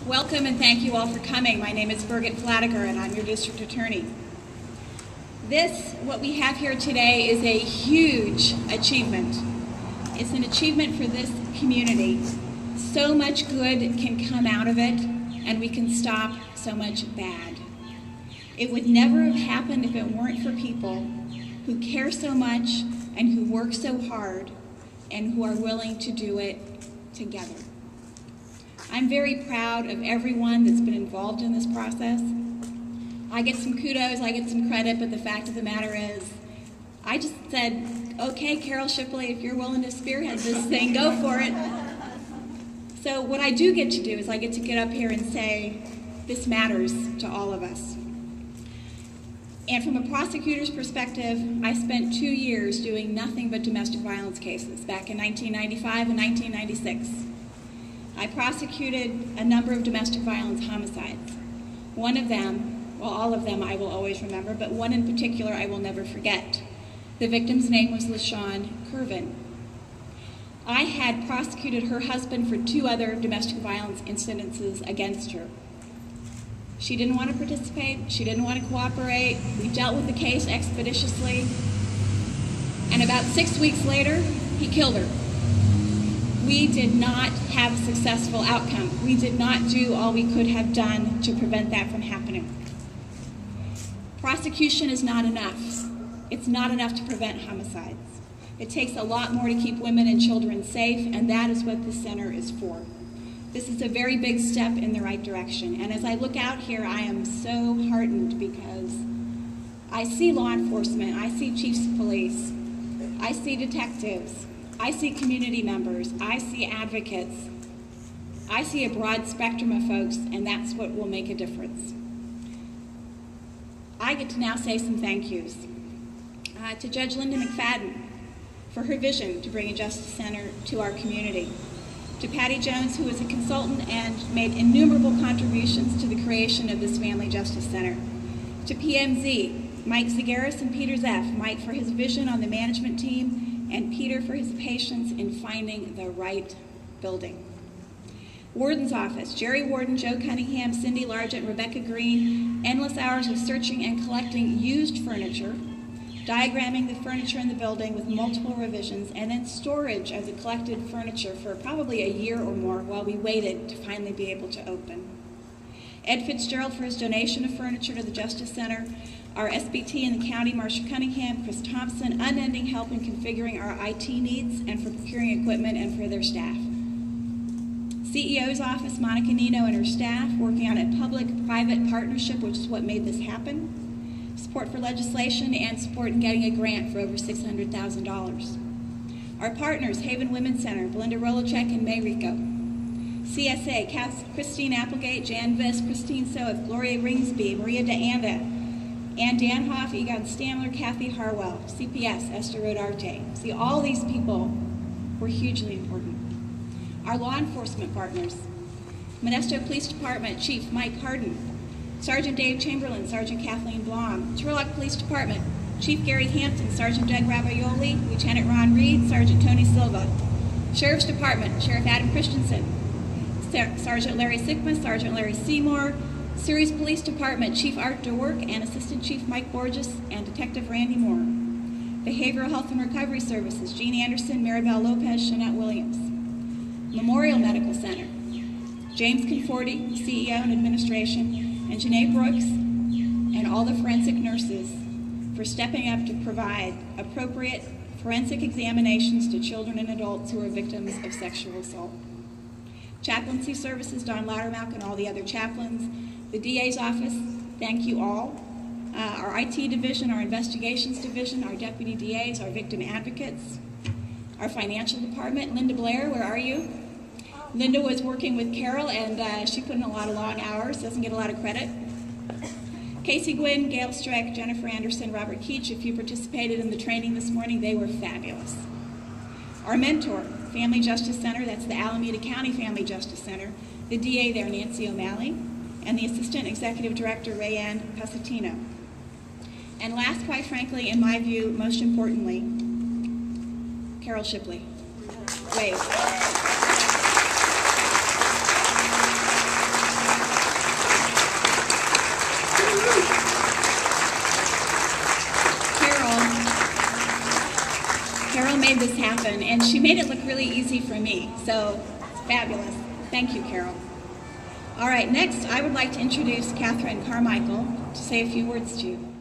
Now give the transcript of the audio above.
Welcome and thank you all for coming. My name is Birgit Flatiger and I'm your district attorney. What we have here today is a huge achievement. It's an achievement for this community. So much good can come out of it and we can stop so much bad. It would never have happened if it weren't for people who care so much and who work so hard and who are willing to do it together. I'm very proud of everyone that's been involved in this process. I get some kudos, I get some credit, but the fact of the matter is, I just said, okay, Carol Shipley, if you're willing to spearhead this thing, go for it. So what I do get to do is I get to get up here and say, this matters to all of us. And from a prosecutor's perspective, I spent 2 years doing nothing but domestic violence cases back in 1995 and 1996. I prosecuted a number of domestic violence homicides. One of them, well, all of them I will always remember, but one in particular I will never forget. The victim's name was LaShawn Curvin. I had prosecuted her husband for 2 other domestic violence incidences against her. She didn't want to participate, she didn't want to cooperate. We dealt with the case expeditiously, and about 6 weeks later, he killed her. We did not have a successful outcome. We did not do all we could have done to prevent that from happening. Prosecution is not enough. It's not enough to prevent homicides. It takes a lot more to keep women and children safe, and that is what the center is for. This is a very big step in the right direction. And as I look out here, I am so heartened because I see law enforcement, I see chiefs of police, I see detectives, I see community members, I see advocates, I see a broad spectrum of folks, and that's what will make a difference. I get to now say some thank yous to Judge Linda McFadden for her vision to bring a justice center to our community, to Patty Jones, who is a consultant and made innumerable contributions to the creation of this Family Justice Center, to PMZ, Mike Zagaris and Peter Zeff, Mike for his vision on the management team, and Peter for his patience in finding the right building. Warden's Office, Jerry Warden, Joe Cunningham, Cindy Largent, Rebecca Green, endless hours of searching and collecting used furniture, diagramming the furniture in the building with multiple revisions, and then storage of the collected furniture for probably a year or more while we waited to finally be able to open. Ed Fitzgerald for his donation of furniture to the Justice Center, our SBT in the county, Marsha Cunningham, Chris Thompson, unending help in configuring our IT needs and for procuring equipment and for their staff. CEO's office, Monica Nino and her staff, working on a public-private partnership, which is what made this happen. Support for legislation and support in getting a grant for over $600,000. Our partners, Haven Women's Center, Belinda Rolacek and May Rico. CSA, Christine Applegate, Jan Viss, Christine Soeth, Gloria Ringsby, Maria DeAnda, Ann Danhoff, Egon Stamler, Kathy Harwell, CPS, Esther Rodarte. See, all these people were hugely important. Our law enforcement partners, Modesto Police Department Chief Mike Harden, Sergeant Dave Chamberlain, Sergeant Kathleen Blom, Turlock Police Department Chief Gary Hampton, Sergeant Doug Ravaioli, Lieutenant Ron Reed, Sergeant Tony Silva, Sheriff's Department Sheriff Adam Christensen, Sergeant Larry Sickma, Sergeant Larry Seymour, Ceres Police Department Chief Art DeWork and Assistant Chief Mike Borges and Detective Randy Moore. Behavioral Health and Recovery Services, Jean Anderson, Maribel Lopez, Shanette Williams. Memorial Medical Center, James Conforti, CEO and Administration, and Janae Brooks, and all the forensic nurses for stepping up to provide appropriate forensic examinations to children and adults who are victims of sexual assault. Chaplaincy Services, Don Loudermilk and all the other chaplains. The DA's office, thank you all. Our IT division, our investigations division, our deputy DAs, our victim advocates. Our financial department, Linda Blair, where are you? Linda was working with Carol and she put in a lot of long hours, doesn't get a lot of credit. Casey Gwynn, Gail Streck, Jennifer Anderson, Robert Keach, if you participated in the training this morning, they were fabulous. Our mentor, Family Justice Center, that's the Alameda County Family Justice Center, the DA there, Nancy O'Malley, and the Assistant Executive Director, Rayanne Pasatino. And last, quite frankly, in my view, most importantly, Carol Shipley. Wave. this happen, and she made it look really easy for me, so it's fabulous. Thank you, Carol. All right, next I would like to introduce Catherine Carmichael to say a few words to you.